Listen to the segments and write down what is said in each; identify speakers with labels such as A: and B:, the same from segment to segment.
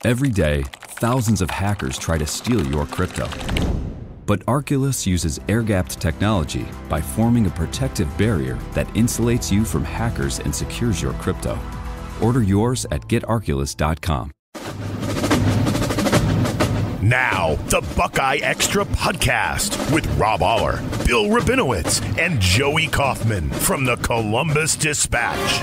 A: Every day, thousands of hackers try to steal your crypto. But Arculus uses air-gapped technology by forming a protective barrier that insulates you from hackers and secures your crypto. Order yours at getarculus.com.
B: Now, the Buckeye Extra Podcast with Rob Aller, Bill Rabinowitz, and Joey Kaufman from the Columbus Dispatch.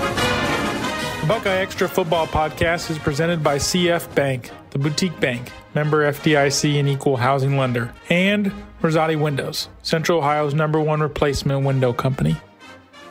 C: The Buckeye Extra Football Podcast is presented by CF Bank, the boutique bank, member FDIC and equal housing lender, and Rosati Windows, Central Ohio's #1 replacement window company.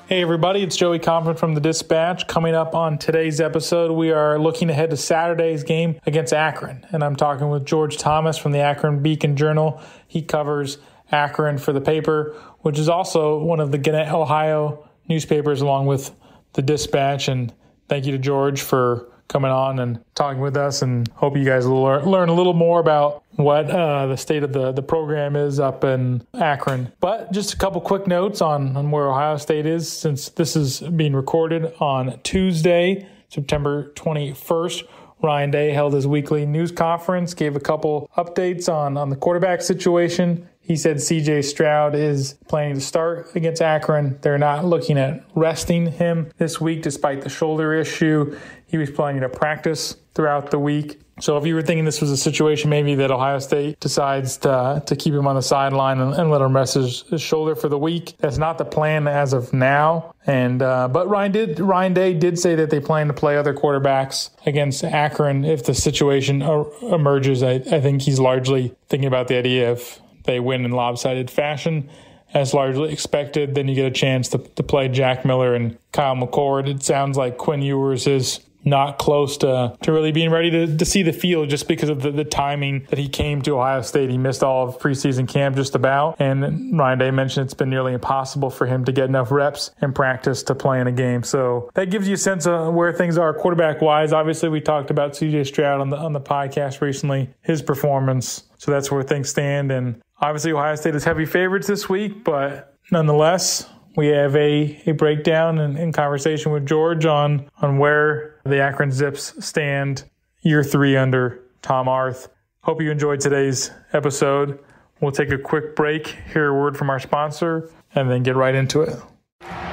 C: Hey everybody, it's Joey Kaufman from the Dispatch. Coming up on today's episode, we are looking ahead to Saturday's game against Akron, and I'm talking with George Thomas from the Akron Beacon Journal. He covers Akron for the paper, which is also one of the Gannett, Ohio newspapers, along with the Dispatch. And thank you to George for coming on and talking with us, and hope you guys will learn a little more about what the state of the program is up in Akron. But just a couple quick notes on where Ohio State is, since this is being recorded on Tuesday, September 21st. Ryan Day held his weekly news conference, gave a couple updates on the quarterback situation. He said C.J. Stroud is planning to start against Akron. They're not looking at resting him this week despite the shoulder issue. He was planning to practice throughout the week. So if you were thinking this was a situation maybe that Ohio State decides to keep him on the sideline and let him rest his shoulder for the week, that's not the plan as of now. And but Ryan Day did say that they plan to play other quarterbacks against Akron if the situation emerges. I think he's largely thinking about the idea if they win in lopsided fashion, as largely expected, then you get a chance to play Jack Miller and Kyle McCord. It sounds like Quinn Ewers is not close to really being ready to see the field just because of the timing that he came to Ohio State. He missed all of preseason camp just about, and Ryan Day mentioned it's been nearly impossible for him to get enough reps in practice to play in a game. So that gives you a sense of where things are quarterback-wise. Obviously, we talked about C.J. Stroud on the podcast recently, his performance. So that's where things stand. And obviously, Ohio State is heavy favorites this week, but nonetheless, we have a breakdown and conversation with George on where the Akron Zips stand year 3 under Tom Arth. Hope you enjoyed today's episode. We'll take a quick break, hear a word from our sponsor, and then get right into it.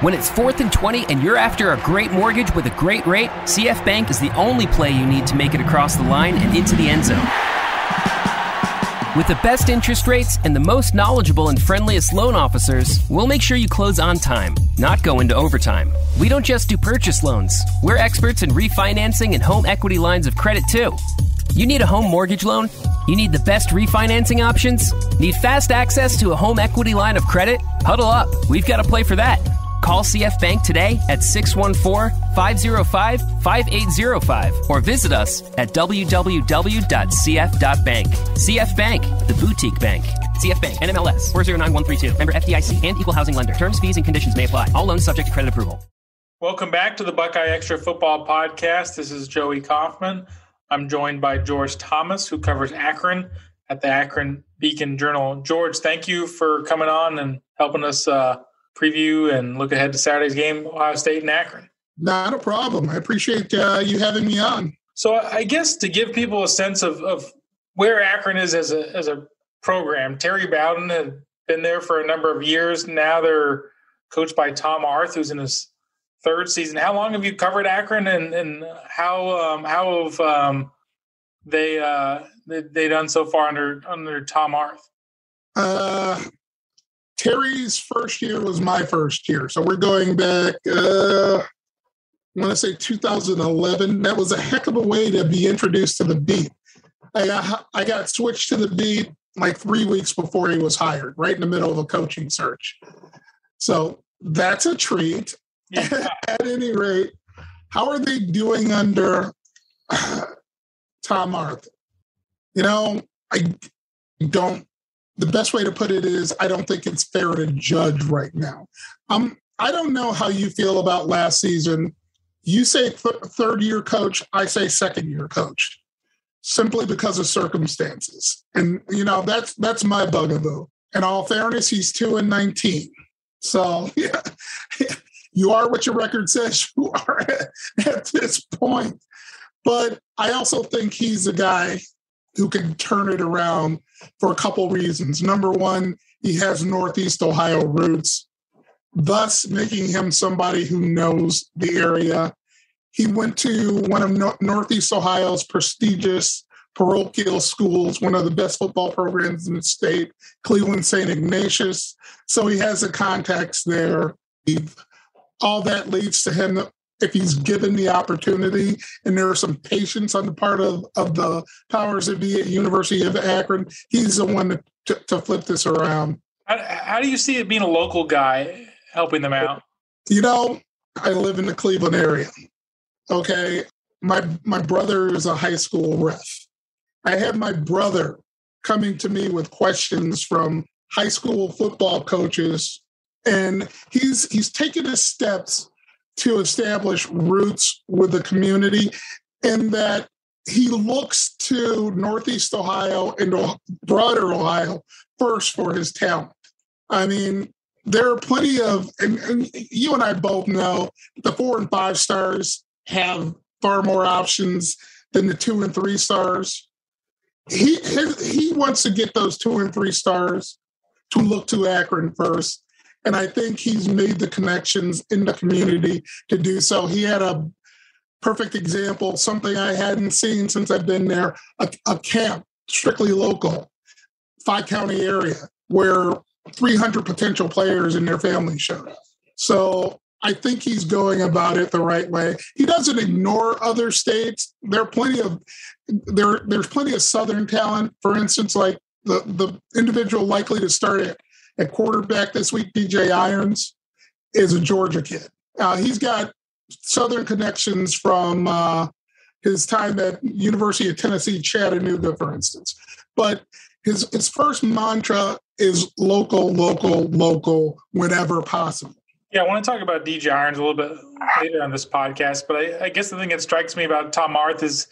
D: When it's 4th and 20 and you're after a great mortgage with a great rate, CF Bank is the only play you need to make it across the line and into the end zone. With the best interest rates and the most knowledgeable and friendliest loan officers, we'll make sure you close on time, not go into overtime. We don't just do purchase loans. We're experts in refinancing and home equity lines of credit, too. You need a home mortgage loan? You need the best refinancing options? Need fast access to a home equity line of credit? Huddle up. We've got a play for that. Call CF Bank today at 614-505-5805 or visit us at www.cf.bank. CF Bank, the boutique bank. CF Bank, NMLS 409132. Member FDIC and equal housing lender. Terms, fees, and conditions may apply. All loans subject to credit approval.
C: Welcome back to the Buckeye Extra Football Podcast. This is Joey Kaufman. I'm joined by George Thomas, who covers Akron at the Akron Beacon Journal. George, thank you for coming on and helping us preview and look ahead to Saturday's game, Ohio State and Akron.
E: Not a problem. I appreciate you having me on.
C: So I guess to give people a sense of where Akron is as a program, Terry Bowden had been there for a number of years. Now they're coached by Tom Arth, who's in his 3rd season. How long have you covered Akron, and how have they done so far under Tom Arth?
E: Terry's first year was my first year. So we're going back, I want to say 2011. That was a heck of a way to be introduced to the beat. I got switched to the beat like 3 weeks before he was hired, right in the middle of a coaching search. So that's a treat. Yeah. At any rate, how are they doing under Tom Arth? The best way to put it is I don't think it's fair to judge right now. I don't know how you feel about last season. You say third-year coach, I say second-year coach, simply because of circumstances. And, that's my bugaboo. In all fairness, he's 2-19. So, yeah, you are what your record says you are at this point. But I also think he's a guy who can turn it around for a couple reasons. Number one, he has Northeast Ohio roots, thus making him somebody who knows the area. He went to one of Northeast Ohio's prestigious parochial schools, one of the best football programs in the state, Cleveland St. Ignatius. So he has the contacts there. All that leads to him, if he's given the opportunity, and there's some patience on the part of the powers that be at University of Akron, he's the one to flip this around.
C: How do you see it being a local guy helping them out?
E: I live in the Cleveland area. Okay. My brother is a high school ref. I had my brother coming to me with questions from high school football coaches, and he's taken his steps to establish roots with the community, and that he looks to Northeast Ohio and broader Ohio first for his talent. I mean, there are plenty of, and you and I both know, the 4 and 5 stars have far more options than the 2 and 3 stars. He wants to get those 2 and 3 stars to look to Akron first. And I think he's made the connections in the community to do so. He had a perfect example, something I hadn't seen since I've been there, a camp, strictly local, 5-county area, where 300 potential players and their families showed up. So I think he's going about it the right way. He doesn't ignore other states. There's plenty of Southern talent. For instance, like the individual likely to start at quarterback this week, DJ Irons, is a Georgia kid. He's got Southern connections from his time at University of Tennessee, Chattanooga, for instance. But his first mantra is local, whenever possible.
C: Yeah, I want to talk about DJ Irons a little bit later on this podcast, but I guess the thing that strikes me about Tom Arth is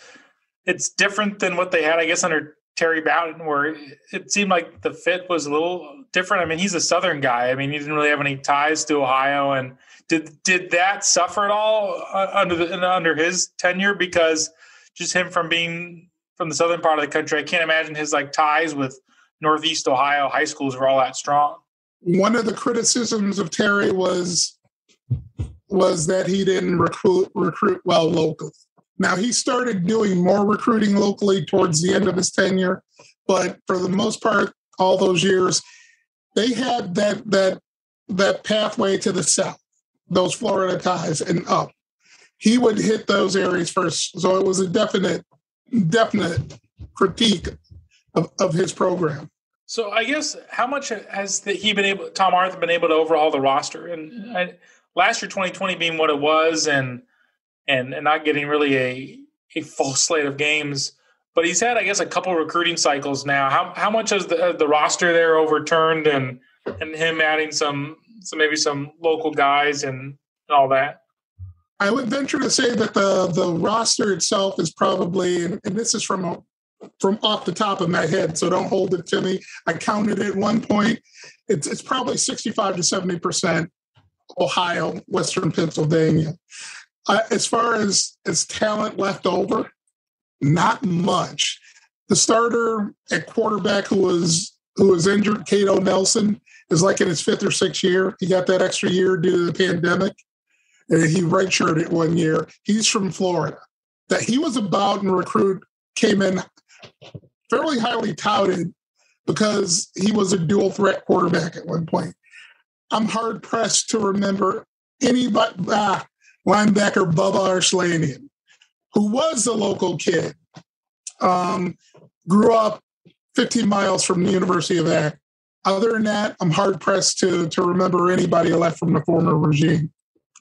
C: it's different than what they had, I guess, under Terry Bowden, where it seemed like the fit was a little different. I mean, he's a Southern guy. I mean, he didn't really have any ties to Ohio. And did that suffer at all under his tenure? Because just him from being from the southern part of the country, I can't imagine his ties with Northeast Ohio high schools were all that strong.
E: One of the criticisms of Terry was that he didn't recruit well locally. Now, he started doing more recruiting locally towards the end of his tenure, but for the most part, all those years, they had that pathway to the south, those Florida ties and up. He would hit those areas first, so it was a definite critique of his program.
C: So I guess how much has Tom Arth been able to overhaul the roster? And last year, 2020 being what it was, and not getting really a full slate of games, but he's had, I guess, a couple recruiting cycles now. How much has the roster there overturned, and him adding some local guys and all that?
E: I would venture to say that the roster itself is probably, and this is from off the top of my head, so don't hold it to me. I counted it at one point. It's probably 65 to 70% Ohio, Western Pennsylvania. As far as talent left over, not much. The starter at quarterback who was injured, Cato Nelson, is like in his 5th or 6th year. He got that extra year due to the pandemic, and he redshirted 1 year. He's from Florida. That he was about and recruit came in fairly highly touted because he was a dual threat quarterback at one point. I'm hard pressed to remember anybody. Linebacker Bubba Arslanian, who was a local kid, grew up 15 miles from the University of Akron. Other than that, I'm hard pressed to remember anybody left from the former regime.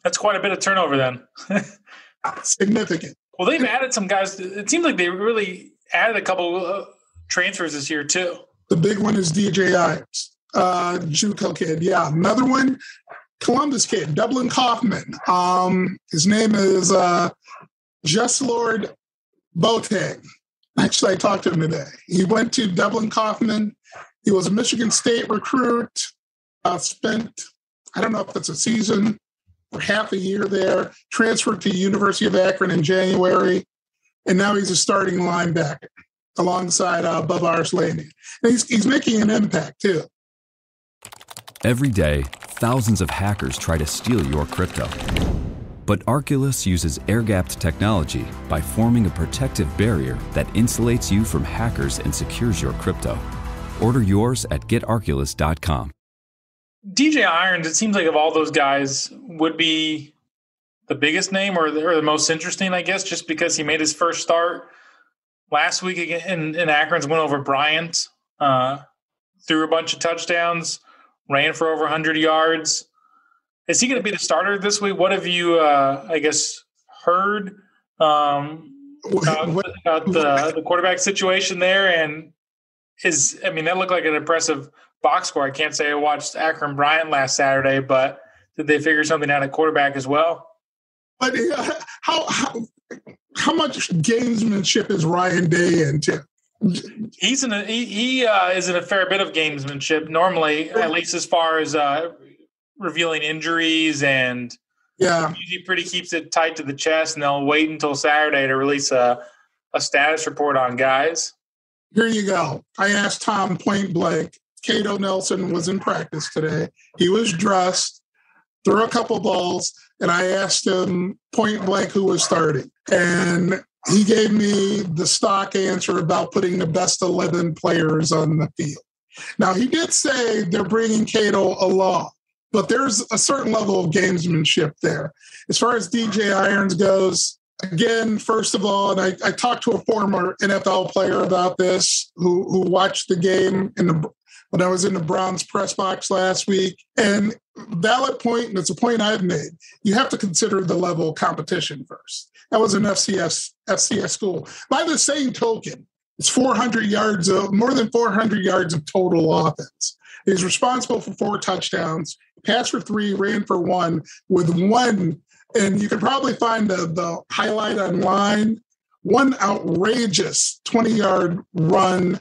C: That's quite a bit of turnover then.
E: Significant.
C: Well, they've added some guys. It seems like they really added a couple transfers this year too.
E: The big one is DJ Irons, JUCO kid. Yeah, another one. Columbus kid, Dublin Kaufman. His name is Just Lord Boateng. Actually, I talked to him today. He went to Dublin Kaufman. He was a Michigan State recruit. Spent, I don't know if it's a season or half a year there. Transferred to University of Akron in January. and now he's a starting linebacker alongside Bubba Arslanian. And he's making an impact, too.
A: Every day, thousands of hackers try to steal your crypto. But Arculus uses air-gapped technology by forming a protective barrier that insulates you from hackers and secures your crypto. Order yours at getarculus.com.
C: DJ Irons, it seems like of all those guys, would be the biggest name or the most interesting, I guess, just because he made his first start last week in Akron's win over Bryant, threw a bunch of touchdowns, ran for over 100 yards. Is he going to be the starter this week? What have you, heard about the quarterback situation there? And that looked like an impressive box score. I can't say I watched Akron Bryant last Saturday, but did they figure something out at quarterback as well?
E: But how much gamesmanship is Ryan Day into?
C: He is in a fair bit of gamesmanship normally, at least as far as revealing injuries, and he pretty keeps it tight to the chest, and they'll wait until Saturday to release a status report on guys.
E: Here you go. I asked Tom point blank. Cato Nelson was in practice today. He was dressed, threw a couple balls, and I asked him point blank who was starting. And he gave me the stock answer about putting the best 11 players on the field. Now, he did say they're bringing Cato along, but there's a certain level of gamesmanship there. As far as DJ Irons goes, again, first of all, and I talked to a former NFL player about this who watched the game when I was in the Browns press box last week. And valid point, and it's a point I've made, you have to consider the level of competition first. That was an FCS school. By the same token, it's 400 yards more than 400 yards of total offense. He's responsible for 4 touchdowns, passed for 3, ran for 1, with 1. And you can probably find the highlight online, 1 outrageous 20-yard run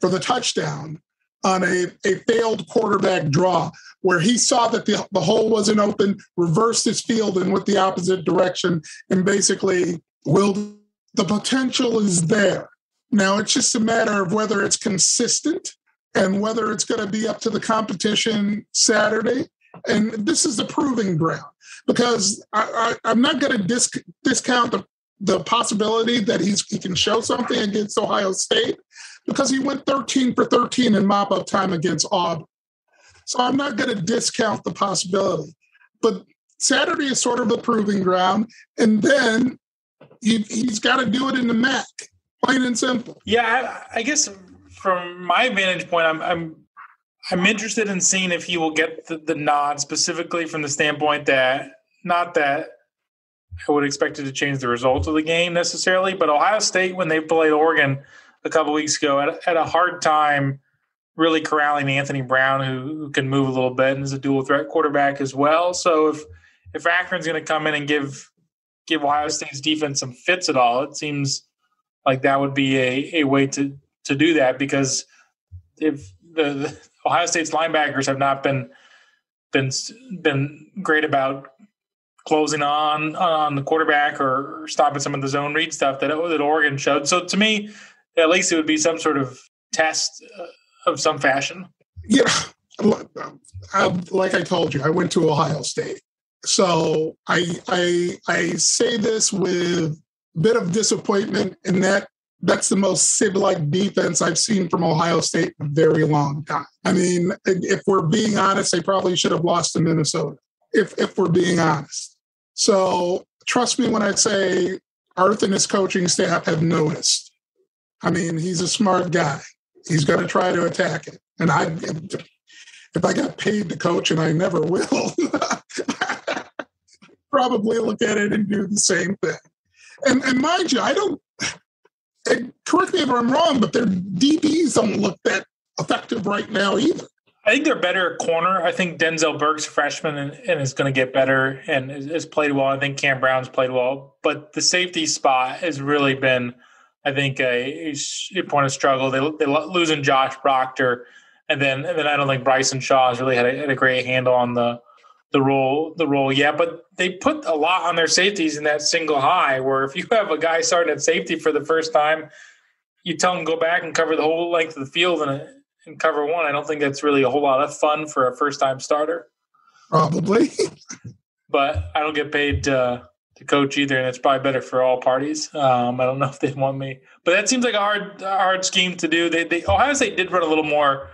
E: for the touchdown on a failed quarterback draw, where he saw that the hole wasn't open, reversed his field and went the opposite direction, and basically the potential is there. Now, it's just a matter of whether it's consistent and whether it's going to be up to the competition Saturday. And this is the proving ground, because I'm not going to discount the possibility that he can show something against Ohio State, because he went 13 for 13 in mop-up time against Auburn. So I'm not going to discount the possibility. But Saturday is sort of the proving ground, and then he's got to do it in the MAC, plain and simple.
C: Yeah, I guess from my vantage point, I'm interested in seeing if he will get the nod, specifically from the standpoint that, not that I would expect it to change the result of the game necessarily, but Ohio State, when they played Oregon a couple weeks ago, had a hard time really corralling Anthony Brown, who can move a little bit and is a dual threat quarterback as well. So if Akron's going to come in and give Ohio State's defense some fits at all, it seems like that would be a way to do that, because if the Ohio State's linebackers have not been great about closing on the quarterback or stopping some of the zone read stuff that Oregon showed. So to me, at least it would be some sort of test of some fashion.
E: Yeah. Like I told you, I went to Ohio State. So I say this with a bit of disappointment in that's the most Sid-like defense I've seen from Ohio State in a very long time. I mean, if we're being honest, they probably should have lost to Minnesota, if we're being honest. So trust me when I say Arth and his coaching staff have noticed. I mean, he's a smart guy. He's going to try to attack it. And if I got paid to coach, and I never will, probably look at it and do the same thing. And mind you, correct me if I'm wrong, but their DBs don't look that effective right now either.
C: I think they're better at corner. I think Denzel Burke's a freshman and is going to get better and has played well. I think Cam Brown's played well. But the safety spot has really been, I think, a point of struggle. They losing Josh Proctor, and then I don't think Bryson Shaw has really had a great handle on the the role yet, but they put a lot on their safeties in that single high, where if you have a guy starting at safety for the first time, you tell him go back and cover the whole length of the field and cover one. I don't think that's really a whole lot of fun for a first-time starter.
E: Probably.
C: But I don't get paid to coach either, and it's probably better for all parties. I don't know if they want me. But that seems like a hard scheme to do. Ohio State did run a little more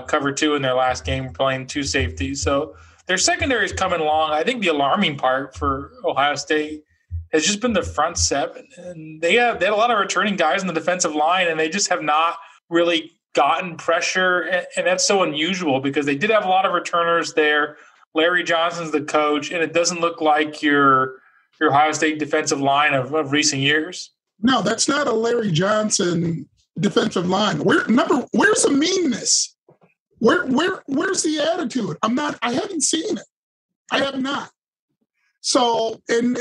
C: cover two in their last game, playing two safeties. So their secondary is coming along. I think the alarming part for Ohio State has just been the front seven. And they had a lot of returning guys in the defensive line, and they just have not really gotten pressure. And that's so unusual because they did have a lot of returners there. Larry Johnson's the coach, and it doesn't look like your Ohio State defensive line of recent years.
E: No, that's not a Larry Johnson defensive line. Where's the meanness? Where's the attitude? I haven't seen it. I have not. So, in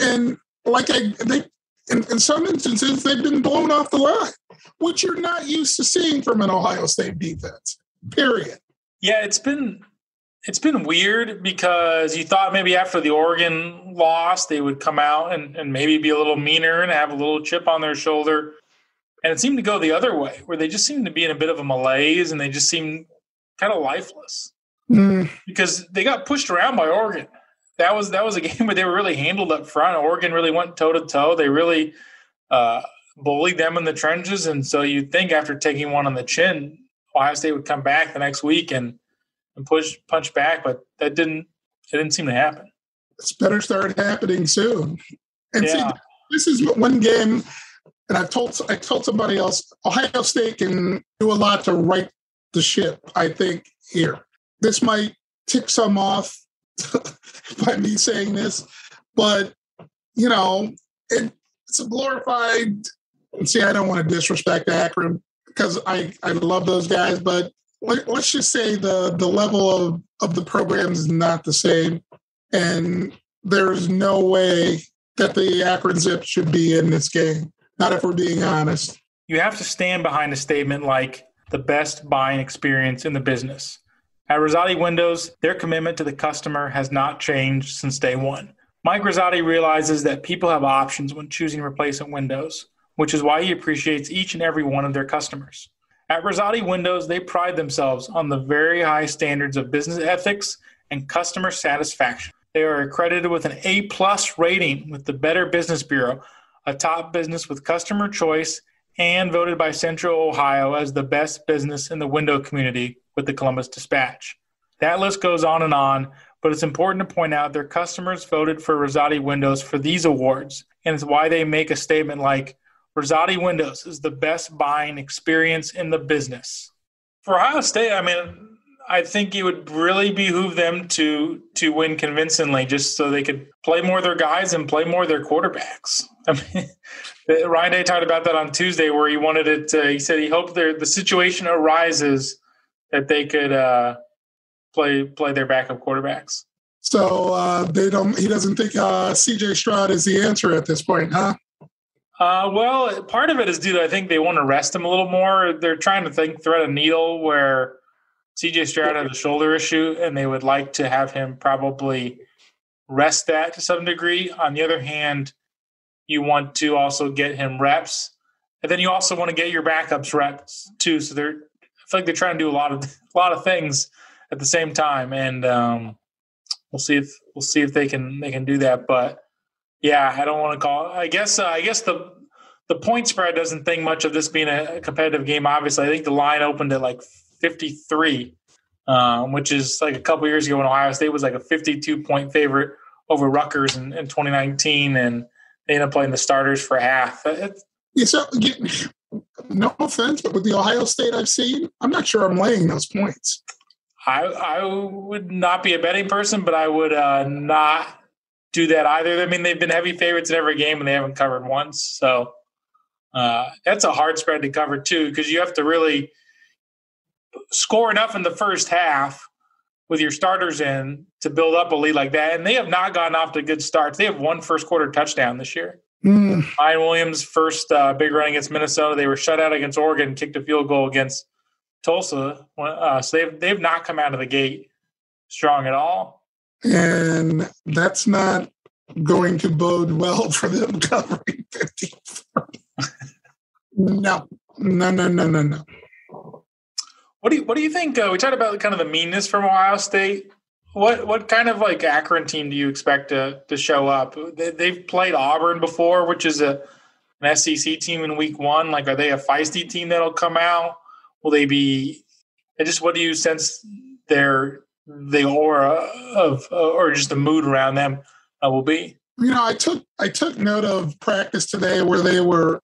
E: some instances, they've been blown off the line, which you're not used to seeing from an Ohio State defense, period.
C: Yeah, it's been weird because you thought maybe after the Oregon loss, they would come out and maybe be a little meaner and have a little chip on their shoulder. And it seemed to go the other way, where they just seemed to be in a bit of a malaise and they just seemed kind of lifeless because they got pushed around by Oregon. That was a game where they were really handled up front. Oregon really went toe-to-toe. They really bullied them in the trenches. And so you'd think after taking one on the chin, Ohio State would come back the next week and punch back, but it didn't seem to happen.
E: It's better start happening soon. And see, this is one game, and I told somebody else, Ohio State can do a lot to right the ship, I think, here. This might tick some off by me saying this, but, it's a glorified – see, I don't want to disrespect Akron because I love those guys, but let's just say the level of the program is not the same, and there's no way that the Akron Zips should be in this game, not if we're being honest.
C: You have to stand behind a statement like the best buying experience in the business. At Rosati Windows, their commitment to the customer has not changed since day one. Mike Rosati realizes that people have options when choosing replacement windows, which is why he appreciates each and every one of their customers. At Rosati Windows, they pride themselves on the very high standards of business ethics and customer satisfaction. They are accredited with an A+ rating with the Better Business Bureau, a top business with customer choice, and voted by Central Ohio as the best business in the window community with the Columbus Dispatch. That list goes on, but it's important to point out their customers voted for Rosati Windows for these awards, and it's why they make a statement like, Rosati Windows is the best buying experience in the business. For Ohio State, I think it would really behoove them to win convincingly just so they could play more of their guys and play more of their quarterbacks. Ryan Day talked about that on Tuesday where he wanted it he said he hoped the situation arises that they could play their backup quarterbacks.
E: So he doesn't think C.J. Stroud is the answer at this point, huh?
C: Well, part of it is due to I think they want to rest him a little more. They're trying to thread a needle where C.J. Stroud has a shoulder issue, and they would like to have him probably rest that to some degree. On the other hand, you want to also get him reps, and then you also want to get your backups reps too. So I feel like they're trying to do a lot of things at the same time, and we'll see if they can do that. But yeah, I don't want to call. I guess the point spread doesn't think much of this being a competitive game. Obviously, I think the line opened at like 53, which is like a couple years ago when Ohio State was like a 52-point favorite over Rutgers in 2019, and they ended up playing the starters for half.
E: No offense, but with the Ohio State I've seen, I'm not sure I'm laying those points.
C: I would not be a betting person, but I would not do that either. They've been heavy favorites in every game, and they haven't covered once. So that's a hard spread to cover too, because you have to really score enough in the first half with your starters in to build up a lead like that. And they have not gotten off to good starts. They have one first quarter touchdown this year. Ryan Williams' first big run against Minnesota. They were shut out against Oregon, kicked a field goal against Tulsa. So they've not come out of the gate strong at all.
E: And that's not going to bode well for them covering 54. No.
C: What do you think? We talked about kind of the meanness from Ohio State. What kind of like Akron team do you expect to show up? They've played Auburn before, which is an SEC team in week one. Like, are they a feisty team that'll come out? Will they be? And just what do you sense the aura of, or just the mood around them will be?
E: I took note of practice today where they were,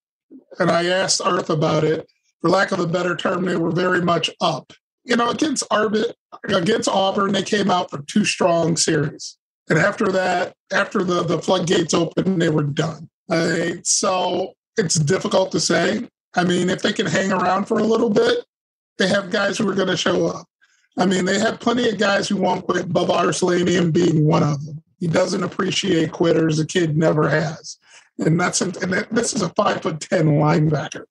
E: and I asked Arth about it. For lack of a better term, they were very much up. Against Auburn, they came out for 2 strong series. And after that, after the floodgates opened, they were done. So it's difficult to say. I mean, if they can hang around for a little bit, they have guys who are going to show up. I mean, they have plenty of guys who won't quit, Bubba Arslanian being one of them. He doesn't appreciate quitters. The kid never has. And this is a 5'10" linebacker.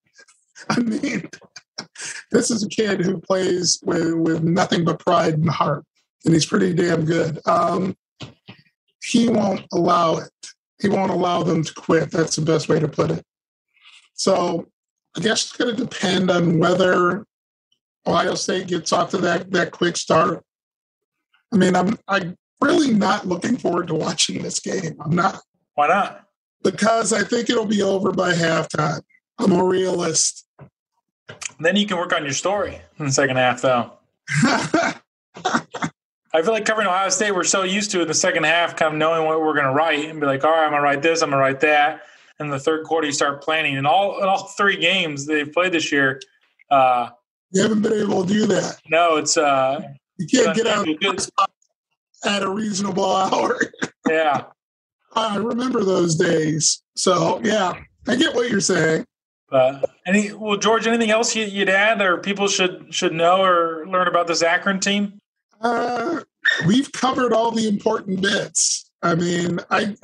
E: I mean, this is a kid who plays with nothing but pride and heart, and he's pretty damn good. He won't allow it. He won't allow them to quit. That's the best way to put it. So I guess it's going to depend on whether Ohio State gets off to that quick start. I mean, I'm really not looking forward to watching this game. I'm not.
C: Why not?
E: Because I think it'll be over by halftime. I'm a realist.
C: Then you can work on your story in the second half, though. I feel like covering Ohio State, we're so used to in the second half, kind of knowing what we're going to write and be like, all right, I'm going to write this, I'm going to write that. And in the third quarter, you start planning. And all 3 games they've played this year.
E: You haven't been able to do that.
C: No, it's
E: you can't get out at a reasonable hour.
C: Yeah.
E: I remember those days. So, yeah, I get what you're saying.
C: George, anything else you'd add or people should know or learn about this Akron team?
E: We've covered all the important bits. I mean, I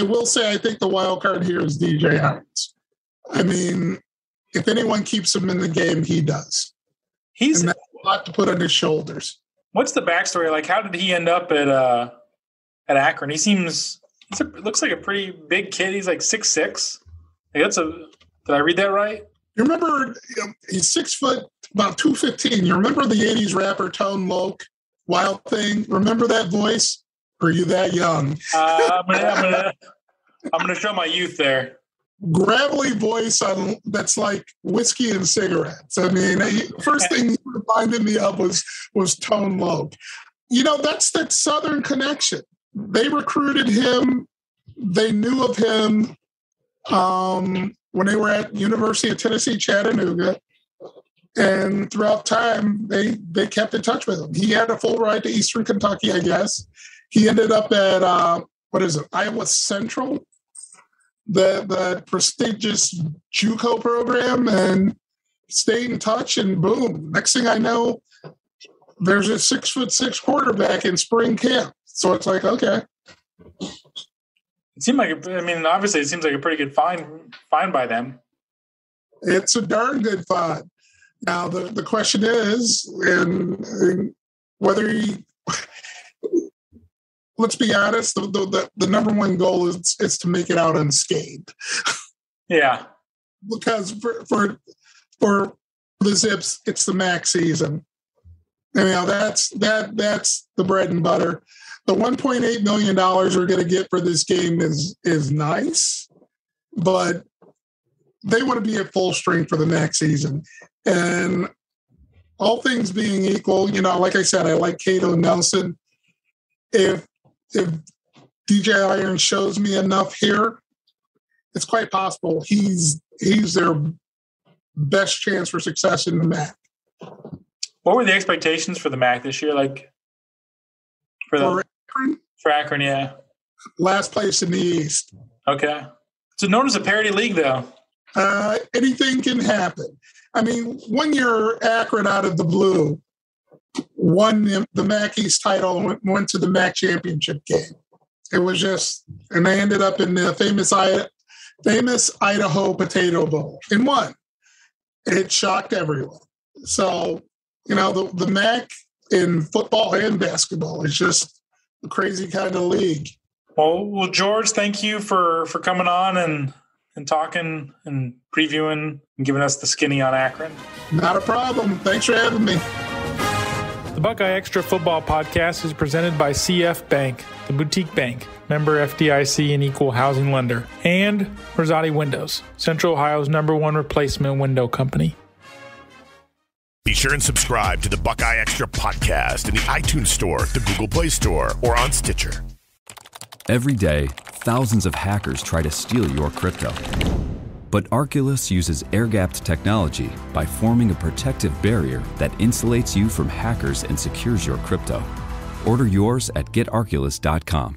E: will say I think the wild card here is DJ Hines. I mean, if anyone keeps him in the game, he does. He's a lot to put on his shoulders.
C: What's the backstory? Like, how did he end up at Akron? Looks like a pretty big kid. He's like 6'6". Did I read that right?
E: You remember, he's 6 foot, about 215. You remember the 80s rapper Tone Loc, Wild Thing? Remember that voice? Or are you that young?
C: I'm gonna show my youth there.
E: Gravelly voice that's like whiskey and cigarettes. I mean, first thing you reminded me of was Tone Loc. That's that Southern connection. They recruited him. They knew of him when they were at University of Tennessee, Chattanooga. And throughout time, they kept in touch with him. He had a full ride to Eastern Kentucky, I guess. He ended up at, Iowa Central, the prestigious JUCO program, and stayed in touch, and boom, next thing I know, there's a 6'6" quarterback in spring camp. So it's like, okay.
C: It seemed like, obviously it seems like a pretty good find by them.
E: It's a darn good find. Now, the question is, and whether let's be honest, the number one goal is to make it out unscathed.
C: Yeah.
E: Because for the Zips, it's the MAC season. That's the bread and butter. The $1.8 million we're going to get for this game is nice, but they want to be at full strength for the next season. And all things being equal, like I said, I like Cato Nelson. If DJ Iron shows me enough here, it's quite possible he's their best chance for success in the MAC.
C: What were the expectations for the MAC this year? Like for Akron, yeah.
E: Last place in the East.
C: Okay. So known as a parity league, though.
E: Anything can happen. I mean, 1 year Akron out of the blue won the MAC East title and went to the MAC championship game. It was just, and they ended up in the famous Idaho Potato Bowl and won. It shocked everyone. So, the MAC in football and basketball is just a crazy kind of league.
C: Well, George, thank you for coming on and talking and previewing and giving us the skinny on Akron.
E: Not a problem. Thanks for having me.
C: The Buckeye Extra Football Podcast is presented by CF Bank, the boutique bank, member FDIC and equal housing lender, and Rosati Windows, Central Ohio's #1 replacement window company.
B: Be sure and subscribe to the Buckeye Extra Podcast in the iTunes Store, the Google Play Store, or on Stitcher.
A: Every day, thousands of hackers try to steal your crypto. But Arculus uses air-gapped technology by forming a protective barrier that insulates you from hackers and secures your crypto. Order yours at getarculus.com.